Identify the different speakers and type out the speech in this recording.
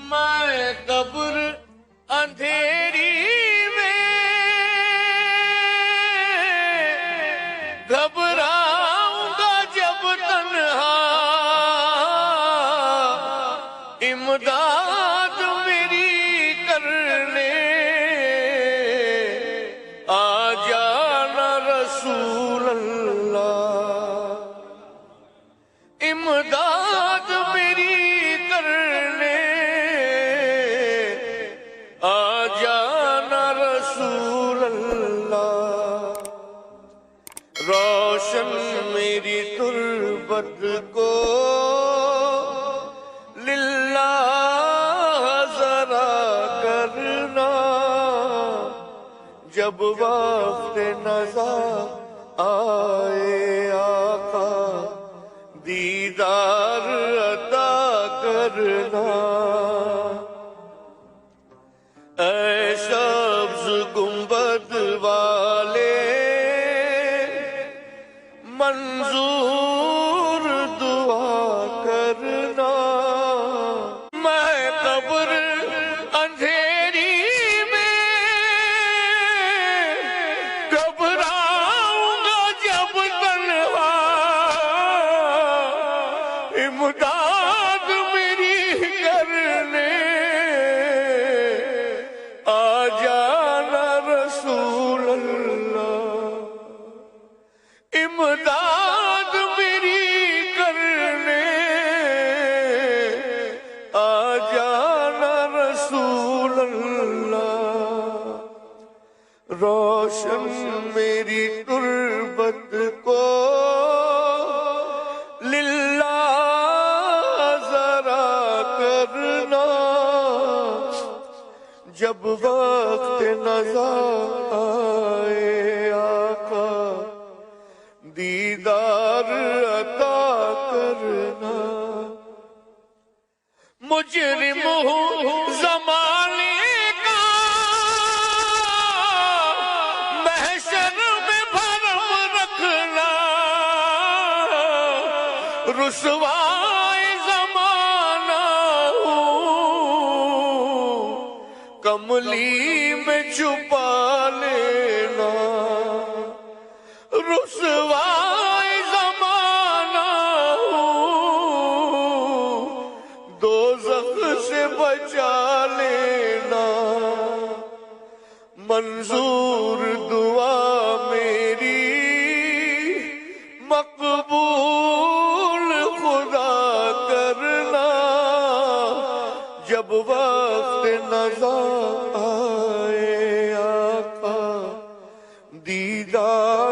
Speaker 1: میں قبر اندھیری میں گھبراؤں گا جب تنہا، امداد میری کرنے آ جانا رسول اللہ، امداد میری کرنے آ جانا رسول اللہ، روشن میری تربت کو للہ ذرا کرنا، جب وقت نظر آئے آقا دیدار عطا کرنا، اے سبز گنبد والے منظور دعا کرنا، میں قبر اندھیری میں گھبراؤں گا جب تنہا، امداد میری کرنے آ جانا رسول اللہ، امداد میری کرنے آ جانا رسول اللہ، روشن میری تربت کو للہ ذرا کرنا، جب وقت نظر آئے آقا دیدار عطا کرنا، مجرم ہوں زمانے کا محشر میں بھرم رکھنا، رسوائے زمانہ ہوں کملی میں چھپا لینا، رسوائے زمانہ ہوں دوزخ سے بچا لینا، منظور دعا میری مقبول خدا کرنا، جب وقت نظر آئے آقا دیدار